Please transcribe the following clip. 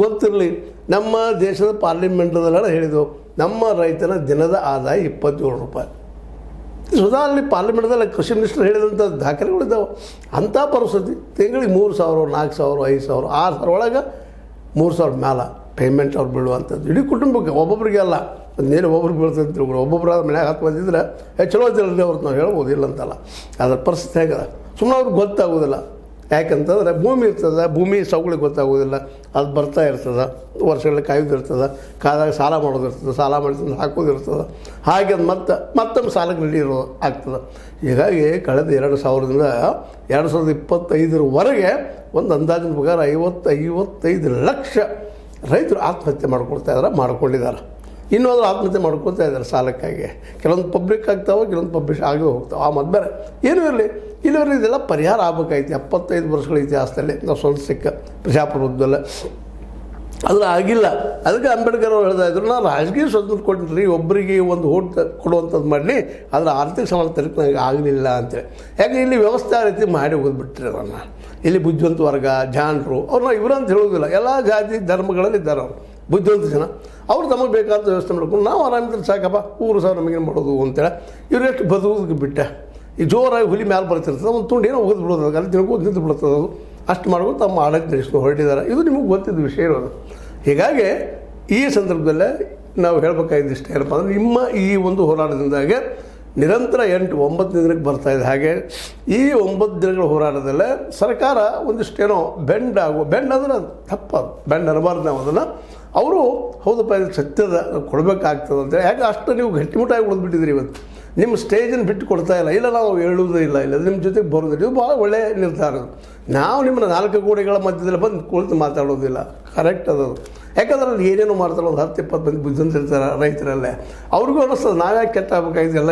ಗೊತ್ತಿರಲಿ, ನಮ್ಮ ದೇಶದ ಪಾರ್ಲಿಮೆಂಟ್ದಲ್ಲ ಹೇಳಿದೆವು, ನಮ್ಮ ರೈತನ ದಿನದ ಆದಾಯ 27 ರೂಪಾಯಿ. ಸುಧಾ ಅಲ್ಲಿ ಪಾರ್ಲಿಮೆಂಟ್ದಲ್ಲಿ ಕೃಷಿ ಮಿನಿಸ್ಟರ್ ಹೇಳಿದಂಥ ದಾಖಲೆಗಳಿದ್ದಾವೆ. ಅಂಥ ಪರಿಸ್ಥಿತಿ ತಿಂಗಳಿಗೆ 3,000, 4,000, 5,000, 6,000 ಒಳಗೆ 3,000 ಮ್ಯಾಲ ಪೇಮೆಂಟ್ ಅವ್ರು ಬೀಳುವಂಥದ್ದು. ಇಡೀ ಕುಟುಂಬಕ್ಕೆ, ಒಬ್ಬೊಬ್ಬರಿಗೆ ಅಲ್ಲ. ಅದೇನು ಒಬ್ಬೊಬ್ರಿಗೆ ಬೀಳ್ತದೆ ತಿಳ್ಕೊಂಡು, ಒಬ್ಬೊಬ್ಬರ ಮನ್ಯಾಗ 10 ಬಂದಿದ್ರೆ ಚಲೋ ಇದ್ದಿರಲಿ ಅವ್ರದ್ದು ನಾವು ಹೇಳ್ಬೋದು, ಇಲ್ಲ ಅಂತಲ್ಲ. ಅದರ ಪರಿಸ್ಥಿತಿ ಹೇಗದ ಸುಮ್ಮನೆ ಅವ್ರಿಗೆ ಗೊತ್ತಾಗೋದಿಲ್ಲ. ಯಾಕಂತಂದರೆ ಭೂಮಿ ಇರ್ತದೆ, ಭೂಮಿ ಸೌಗಳಿಗೆ ಗೊತ್ತಾಗೋದಿಲ್ಲ. ಅದು ಬರ್ತಾ ಇರ್ತದೆ, ವರ್ಷಗಳಲ್ಲಿ ಕಾಯೋದಿರ್ತದೆ, ಕಾದಾಗ ಸಾಲ ಮಾಡೋದಿರ್ತದೆ, ಸಾಲ ಮಾಡಿದ್ರೆ ಹಾಕೋದಿರ್ತದೆ. ಹಾಗೆ ಅದು ಮತ್ತೊಮ್ಮೆ ಸಾಲಕ್ಕೆ ರೆಡಿ ಆಗ್ತದೆ. ಹೀಗಾಗಿ ಕಳೆದ 2000ರಿಂದ 2025ರವರೆಗೆ ಒಂದು ಅಂದಾಜಿನ ಪ್ರಕಾರ 55 ಲಕ್ಷ ರೈತರು ಆತ್ಮಹತ್ಯೆ ಮಾಡ್ಕೊಂಡಿದ್ದಾರೆ. ಇನ್ನೂ ಆದರೂ ಆತ್ಮಹತ್ಯೆ ಮಾಡ್ಕೊಳ್ತಾ ಇದ್ದಾರೆ ಸಾಲಕ್ಕಾಗಿ. ಕೆಲವೊಂದು ಪಬ್ಲಿಕ್ ಆಗ್ತಾವೆ, ಕೆಲವೊಂದು ಪಬ್ಲಿಷ್ ಆಗೇ ಹೋಗ್ತಾವೆ. ಆ ಮದ್ದು ಬೇರೆ ಏನೂ ಇರಲಿ, ಇಲ್ಲಿವರೆಗೆ ಇದೆಲ್ಲ ಪರಿಹಾರ ಆಗ್ಬೇಕಾಯ್ತು. 75 ವರ್ಷಗಳ ಇತಿಹಾಸದಲ್ಲಿ ನಾವು ಸ್ವಲ್ಪ ಸಿಕ್ಕ ಪ್ರಜಾಪ್ರಭುತ್ವದಲ್ಲೇ ಆದರೆ ಆಗಿಲ್ಲ. ಅದಕ್ಕೆ ಅಂಬೇಡ್ಕರ್ ಅವರು ಹೇಳ್ತಾ ಇದ್ರು, ನಾನು ರಾಜಕೀಯ ಸ್ವತಂತ್ರ ಕೊಟ್ಟಿರಿ, ಒಬ್ಬರಿಗೆ ಒಂದು ಓಟ್ ಕೊಡುವಂಥದ್ದು ಮಾಡಲಿ, ಆದರೆ ಆರ್ಥಿಕ ಸಮಾನ ತರಕ್ಕೆ ನನಗೆ ಆಗಲಿಲ್ಲ ಅಂತೇಳಿ. ಯಾಕೆ ಇಲ್ಲಿ ವ್ಯವಸ್ಥೆ ಆ ರೀತಿ ಮಾಡಿ ಹೋಗಿಬಿಟ್ರಿ ಅದನ್ನು. ಇಲ್ಲಿ ಬುದ್ಧಿವಂತ ವರ್ಗ, ಜಾಣರು, ಅವ್ರನ್ನ ಇವರಂತ ಹೇಳೋದಿಲ್ಲ, ಎಲ್ಲ ಜಾತಿ ಧರ್ಮಗಳಲ್ಲಿ ಇದ್ದಾರೆ ಅವರು ಬುದ್ಧಿವಂತ ಜನ. ಅವ್ರು ತಮಗೆ ಬೇಕಾದ ವ್ಯವಸ್ಥೆ ಮಾಡ್ಕೊಂಡು ನಾವು ಆರಾಮಿದ್ರೆ ಸಾಕಪ್ಪ, ಊರು ಸಾವಿರ ನಮಗೇನು ಮಾಡೋದು ಅಂತೇಳಿ ಇವ್ರು ಎಷ್ಟು ಬದುಕೋದಕ್ಕೆ ಬಿಟ್ಟೆ. ಈ ಜೋರಾಗಿ ಹುಲಿ ಮ್ಯಾಲೆ ಬರ್ತಿರ್ತದೆ, ಒಂದು ತುಂಡು ಏನೋ ಹೋಗಿ ಬಿಡೋದು, ಅಲ್ಲಿ ತಿಳ್ಕೊಂಡು ನಿಂತು ಬಿಡ್ತದೆ. ಅದು ಅಷ್ಟು ಮಾಡ್ಕೊಂಡು ತಮ್ಮ ಆಡಳಿತ ನಡೆಸ್ಕೊಂಡು ಹೊರಟಿದ್ದಾರೆ. ಇದು ನಿಮಗೆ ಗೊತ್ತಿದ್ದ ವಿಷಯ ಇರೋದು. ಹೀಗಾಗಿ ಈ ಸಂದರ್ಭದಲ್ಲೇ ನಾವು ಹೇಳಬೇಕಾಗಿದ್ದಿಷ್ಟು ಏನಪ್ಪ ಅಂದರೆ, ನಿಮ್ಮ ಈ ಒಂದು ಹೋರಾಟದಿಂದಾಗೆ ನಿರಂತರ 8-9 ದಿನಕ್ಕೆ ಬರ್ತಾಯಿದೆ. ಹಾಗೆ ಈ 9 ದಿನಗಳ ಹೋರಾಟದಲ್ಲೇ ಸರ್ಕಾರ ಒಂದಿಷ್ಟೇನೋ ಬೆಂಡ್ ಅಂದರೆ ತಪ್ಪದು, ಬೆಂಡ್ ಅನ್ನಬಾರ್ದು ನಾವು ಅದನ್ನು. ಅವರು ಹೌದಪ್ಪ ಇದು ಸತ್ಯದ ಕೊಡಬೇಕಾಗ್ತದೆ ಅಂತೇಳಿ. ಯಾಕೆ ಅಷ್ಟು ನೀವು ಗಟ್ಟಿಮುಟ್ಟಾಗಿ ಉಳಿದ್ಬಿಟ್ಟಿದ್ರಿ ಇವತ್ತು. ನಿಮ್ಮ ಸ್ಟೇಜನ್ನು ಬಿಟ್ಟು ಕೊಡ್ತಾ ಇಲ್ಲ ನಾವು ಹೇಳುವುದೇ ಇಲ್ಲ ನಿಮ್ಮ ಜೊತೆಗೆ ಬರೋದಿಲ್ಲ. ಇದು ಭಾಳ ಒಳ್ಳೆಯ ನಿರ್ಧಾರ. ನಾವು ನಿಮ್ಮನ್ನ 4 ಗೋಡೆಗಳ ಮಧ್ಯದಲ್ಲಿ ಬಂದು ಕುಳಿತು ಮಾತಾಡೋದಿಲ್ಲ, ಕರೆಕ್ಟ್ ಅದು. ಯಾಕಂದ್ರೆ ಅಲ್ಲಿ ಏನೇನೋ ಮಾಡ್ತಾರೆ, ಒಂದು 10-20 ಮಂದಿ ಬುದ್ಧಿವಂತ ಇರ್ತಾರೆ ರೈತರಲ್ಲೇ. ಅವ್ರಿಗೂ ಅನ್ನಿಸ್ತದೆ ನಾವ್ಯಾಕೆ ಕೆಟ್ಟ ಆಗಬೇಕಾಗಿದೆ ಎಲ್ಲ